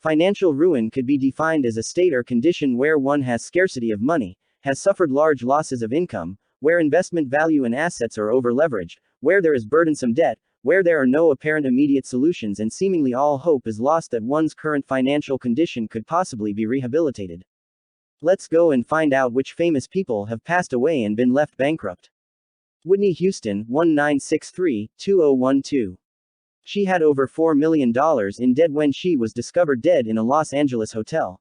Financial ruin could be defined as a state or condition where one has scarcity of money, has suffered large losses of income, where investment value and assets are over-leveraged, where there is burdensome debt, where there are no apparent immediate solutions and seemingly all hope is lost that one's current financial condition could possibly be rehabilitated. Let's go and find out which famous people have passed away and been left bankrupt. Whitney Houston, 1963-2012. She had over $4 million in debt when she was discovered dead in a Los Angeles hotel.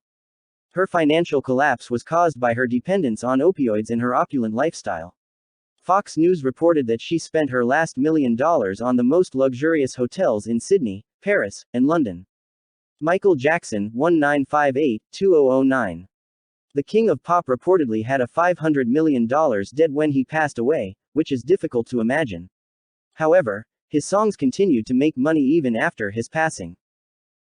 Her financial collapse was caused by her dependence on opioids and her opulent lifestyle. Fox News reported that she spent her last $1 million on the most luxurious hotels in Sydney, Paris, and London. Michael Jackson, 1958-2009. The king of pop reportedly had a $500 million debt when he passed away, which is difficult to imagine. However, his songs continued to make money even after his passing.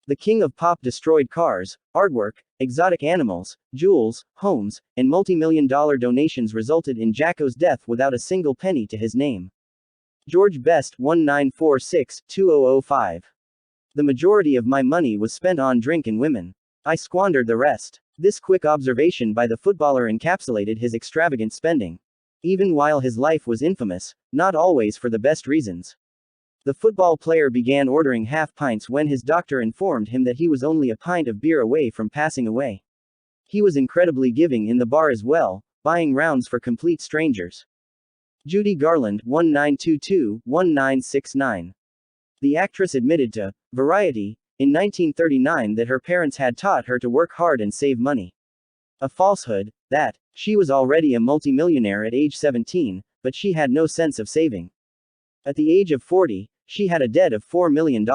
The king of pop destroyed cars, artwork, exotic animals, jewels, homes, and multi-million-dollar donations resulted in Jacko's death without a single penny to his name. George Best, 1946-2005. The majority of my money was spent on drink and women. I squandered the rest. This quick observation by the footballer encapsulated his extravagant spending. Even while his life was infamous, not always for the best reasons. The football player began ordering half pints when his doctor informed him that he was only a pint of beer away from passing away. He was incredibly giving in the bar as well, buying rounds for complete strangers. Judy Garland, 1922-1969. The actress admitted to Variety in 1939 that her parents had taught her to work hard and save money. A falsehood, that she was already a multimillionaire at age 17, but she had no sense of saving. At the age of 40, she had a debt of $4 million.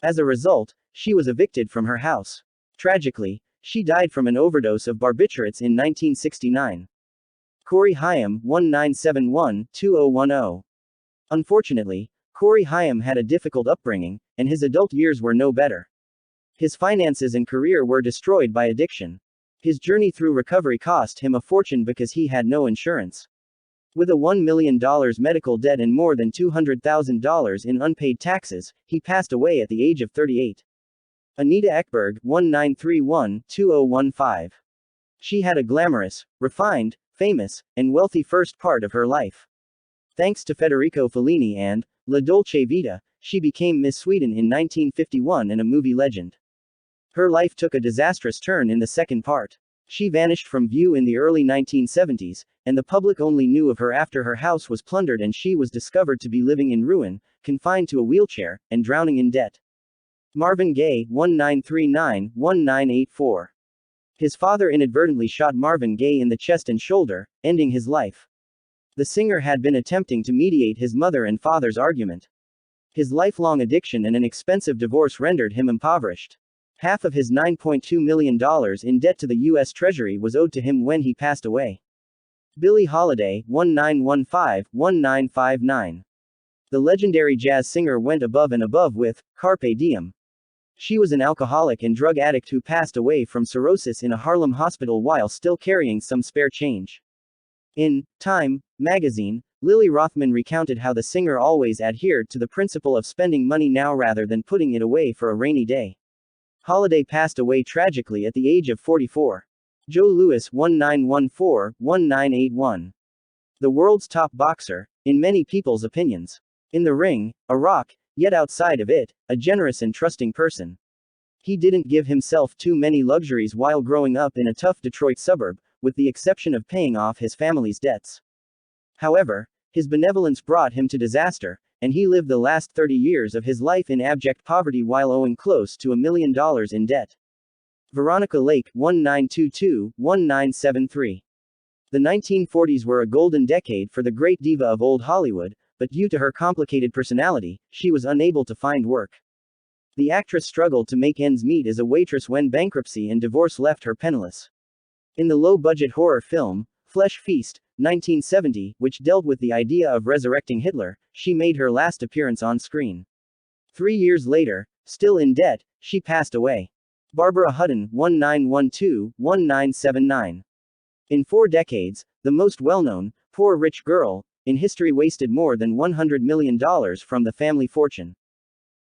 As a result, she was evicted from her house. Tragically, she died from an overdose of barbiturates in 1969. Corey Haim, 1971-2010. Unfortunately, Corey Haim had a difficult upbringing, and his adult years were no better. His finances and career were destroyed by addiction. His journey through recovery cost him a fortune because he had no insurance. With a $1 million medical debt and more than $200,000 in unpaid taxes, he passed away at the age of 38. Anita Ekberg, 1931-2015. She had a glamorous, refined, famous, and wealthy first part of her life. Thanks to Federico Fellini and La Dolce Vita, she became Miss Sweden in 1951 and a movie legend. Her life took a disastrous turn in the second part. She vanished from view in the early 1970s, and the public only knew of her after her house was plundered and she was discovered to be living in ruin, confined to a wheelchair, and drowning in debt. Marvin Gaye, 1939-1984. His father inadvertently shot Marvin Gaye in the chest and shoulder, ending his life. The singer had been attempting to mediate his mother and father's argument. His lifelong addiction and an expensive divorce rendered him impoverished. Half of his $9.2 million in debt to the U.S. Treasury was owed to him when he passed away. Billie Holiday, 1915-1959. The legendary jazz singer went above and above with Carpe Diem. She was an alcoholic and drug addict who passed away from cirrhosis in a Harlem hospital while still carrying some spare change. In Time magazine, Lily Rothman recounted how the singer always adhered to the principle of spending money now rather than putting it away for a rainy day. Holiday passed away tragically at the age of 44. Joe Louis, 1914-1981. The world's top boxer, in many people's opinions. In the ring, a rock, yet outside of it, a generous and trusting person. He didn't give himself too many luxuries while growing up in a tough Detroit suburb, with the exception of paying off his family's debts. However, his benevolence brought him to disaster, and he lived the last 30 years of his life in abject poverty while owing close to $1 million in debt. Veronica Lake, 1922-1973. The 1940s were a golden decade for the great diva of old Hollywood, but due to her complicated personality, she was unable to find work. The actress struggled to make ends meet as a waitress when bankruptcy and divorce left her penniless. In the low-budget horror film, Flesh Feast, 1970, which dealt with the idea of resurrecting Hitler, she made her last appearance on screen. 3 years later, still in debt, she passed away. Barbara Hutton, 1912-1979. In 4 decades, the most well-known, poor rich girl, in history wasted more than $100 million from the family fortune.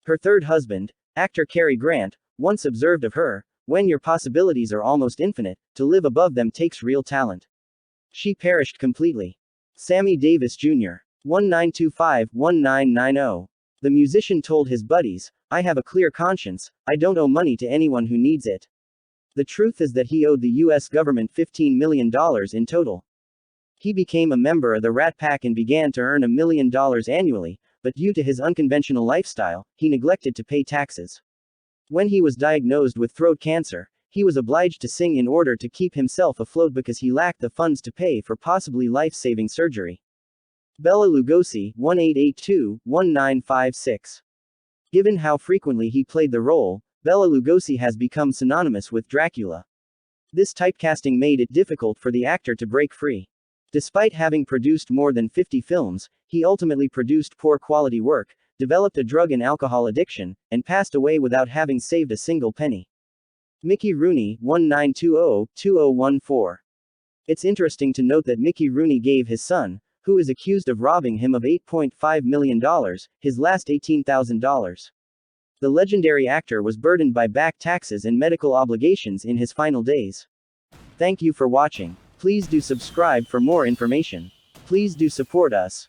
Her third husband, actor Cary Grant, once observed of her, "When your possibilities are almost infinite, to live above them takes real talent." She perished completely. Sammy Davis Jr. 1925-1990. The musician told his buddies, "I have a clear conscience, I don't owe money to anyone who needs it." The truth is that he owed the US government $15 million in total. He became a member of the Rat Pack and began to earn $1 million annually, but due to his unconventional lifestyle, he neglected to pay taxes. When he was diagnosed with throat cancer, he was obliged to sing in order to keep himself afloat because he lacked the funds to pay for possibly life-saving surgery. Bela Lugosi, 1882-1956. Given how frequently he played the role, Bela Lugosi has become synonymous with Dracula. This typecasting made it difficult for the actor to break free. Despite having produced more than 50 films, he ultimately produced poor quality work, developed a drug and alcohol addiction, and passed away without having saved a single penny. Mickey Rooney, 1920-2014. It's interesting to note that Mickey Rooney gave his son, who is accused of robbing him of $8.5 million, his last $18,000. The legendary actor was burdened by back taxes and medical obligations in his final days. Thank you for watching. Please do subscribe for more information. Please do support us.